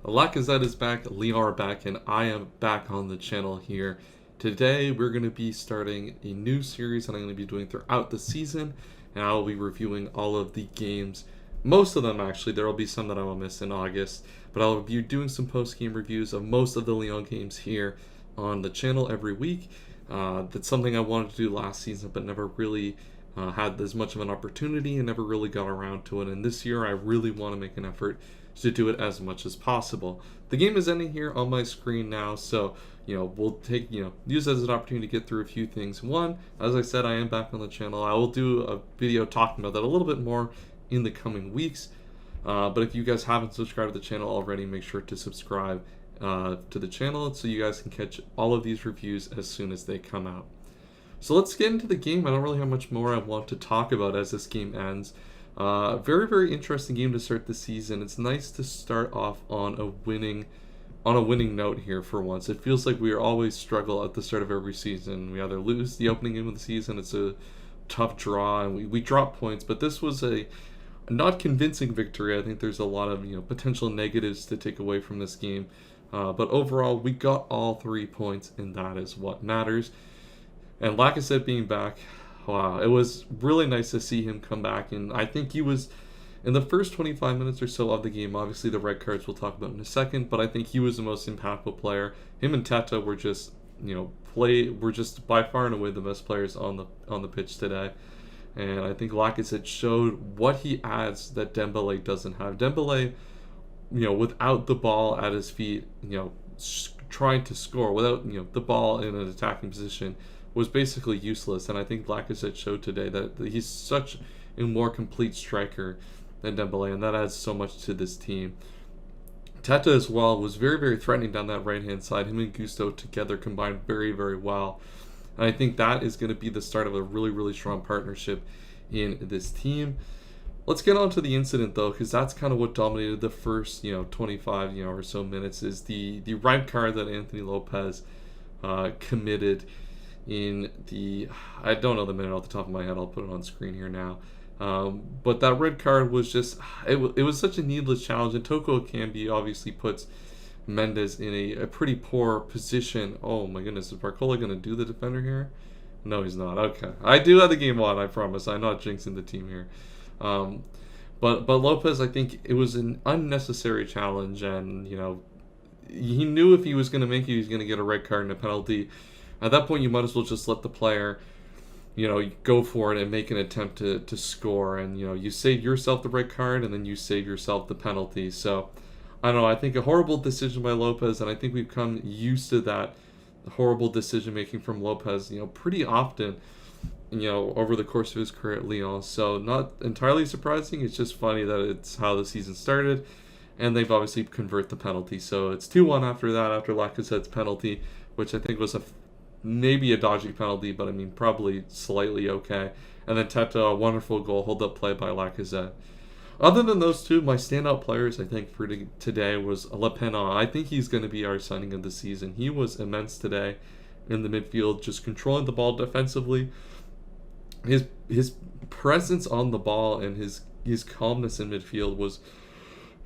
Lacazette is back, Lyon are back, and I am back on the channel here. Today we're going to be starting a new series that I'm going to be doing throughout the season, and I will be reviewing all of the games. Most of them, actually. There will be some that I will miss in August, but I'll be doing some post-game reviews of most of the Lyon games here on the channel every week. That's something I wanted to do last season, but never really had as much of an opportunity and never really got around to it. And this year I really want to make an effort to do it as much as possible. The game is ending here on my screen now, so we'll take use it as an opportunity to get through a few things. One, as I said, I am back on the channel. I will do a video talking about that a little bit more in the coming weeks. But if you guys haven't subscribed to the channel already, make sure to subscribe to the channel so you guys can catch all of these reviews as soon as they come out. So let's get into the game. I don't really have much more I want to talk about as this game ends. Very, very interesting game to start the season. It's nice to start off on a winning note here for once. It feels like we always struggle at the start of every season. We either lose the opening game of the season, it's a tough draw, and we drop points. But this was a not convincing victory. I think there's a lot of potential negatives to take away from this game. But overall, we got all 3 points, and that is what matters. And Lacazette being back, wow, it was really nice to see him come back. And I think he was, in the first 25 minutes or so of the game, obviously the red cards we'll talk about in a second, but I think he was the most impactful player. Him and Teta were just, were just by far and away the best players on the pitch today. And I think Lacazette showed what he adds that Dembele doesn't have. Dembele, without the ball at his feet, trying to score, without, the ball in an attacking position, was basically useless. And I think Lacazette showed today that he's such a more complete striker than Dembele, and that adds so much to this team. Teta as well was very, very threatening down that right-hand side. Him and Gusto together combined very, very well. And I think that is going to be the start of a really, really strong partnership in this team. Let's get on to the incident, though, because that's kind of what dominated the first, 25, or so minutes, is the red card that Anthony Lopez committed in the, I don't know the minute off the top of my head. I'll put it on screen here now. But that red card was just, it was such a needless challenge. And Toko Ekambi obviously puts Mendes in a pretty poor position. Oh my goodness, is Barcola going to do the defender here? No, he's not. Okay. I do have the game on, I promise. I'm not jinxing the team here. But Lopez, I think it was an unnecessary challenge, and, he knew if he was going to make it, he was going to get a red card and a penalty. At that point, you might as well just let the player, go for it and make an attempt to score. And, you save yourself the red card, and then you save yourself the penalty. So, I don't know. I think a horrible decision by Lopez, and I think we've come used to that horrible decision-making from Lopez, pretty often, over the course of his career at Lyon. So, not entirely surprising. It's just funny that it's how the season started, and they've obviously convert the penalty. So, it's 2-1 after that, after Lacazette's penalty, which I think was maybe a dodgy penalty, but I mean probably slightly okay. And then Teta, a wonderful goal, hold up play by Lacazette. Other than those two, my standout players I think for today was Le Pen. I think he's going to be our signing of the season. He was immense today in the midfield, just controlling the ball defensively. His presence on the ball and his calmness in midfield was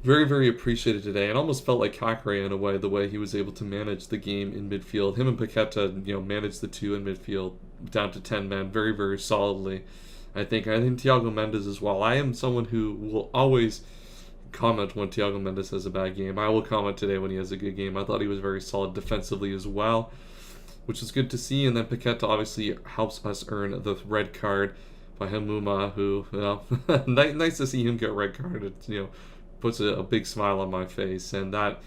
very, very appreciated today, and almost felt like Kakare in a way, the way he was able to manage the game in midfield. Him and Paqueta, managed the two in midfield down to 10 men very, very solidly. I think Thiago Mendes as well. I am someone who will always comment when Thiago Mendes has a bad game. I will comment today when he has a good game. I thought he was very solid defensively as well, which is good to see. And then Paqueta obviously helps us earn the red card by Hamuma, who, nice to see him get red carded. Puts a big smile on my face, and that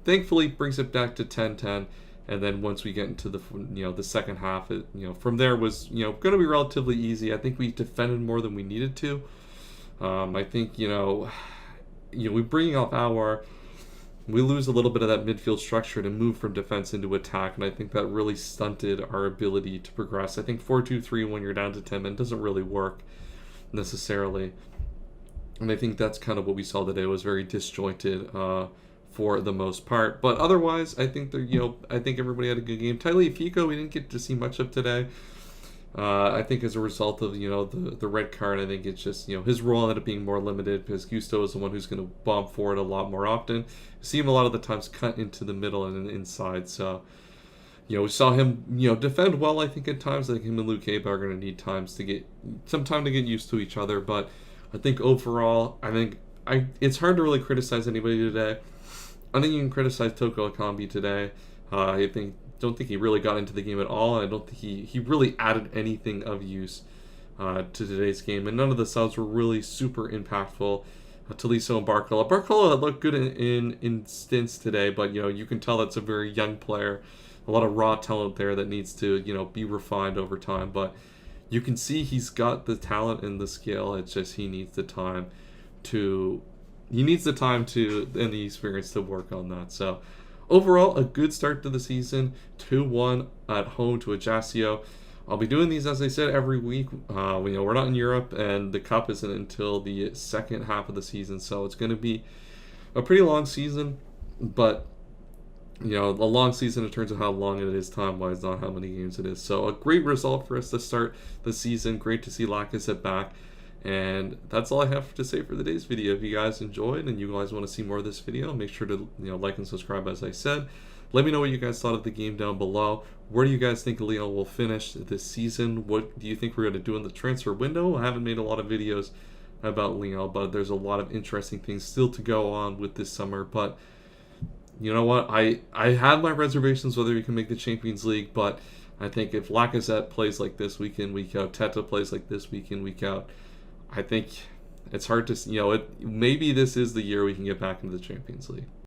thankfully brings it back to 10-10. And then once we get into the second half, from there was going to be relatively easy. I think we defended more than we needed to. I think we bring off we lose a little bit of that midfield structure to move from defense into attack, and I think that really stunted our ability to progress. I think 4-2-3 when you're down to 10 men doesn't really work necessarily. And I think that's kind of what we saw today, was very disjointed for the most part. But otherwise, I think I think everybody had a good game. Tagliafico, we didn't get to see much of today. I think as a result of the red card, I think it's just his role ended up being more limited because Gusto is the one who's going to bomb forward a lot more often. You see him a lot of the times cut into the middle and inside. So we saw him defend well. I think at times, I think him and Luke Caba are going to need some time to get used to each other. But I think overall, it's hard to really criticize anybody today. I think you can criticize Toko Ekambi today. Don't think he really got into the game at all. I don't think he really added anything of use to today's game, and none of the subs were really super impactful. Tolisso and Barcola. Barcola looked good in stints today, but you can tell that's a very young player, a lot of raw talent there that needs to be refined over time. But you can see he's got the talent and the skill. It's just he needs the time to and the experience to work on that. So overall, a good start to the season. 2-1 at home to Ajaccio. I'll be doing these, as I said, every week. We're not in Europe, and the Cup isn't until the second half of the season, so it's going to be a pretty long season. But a long season in terms of how long it is time-wise, not how many games it is. So a great result for us to start the season. Great to see Lacazette back. And that's all I have to say for today's video. If you guys enjoyed and you guys want to see more of this video, make sure to like and subscribe, as I said. Let me know what you guys thought of the game down below. Where do you guys think Lyon will finish this season? What do you think we're going to do in the transfer window? I haven't made a lot of videos about Lyon, but there's a lot of interesting things still to go on with this summer. But you know what? I had my reservations whether we can make the Champions League, but I think if Lacazette plays like this week in, week out, Teta plays like this week in, week out, I think it's hard to, maybe this is the year we can get back into the Champions League.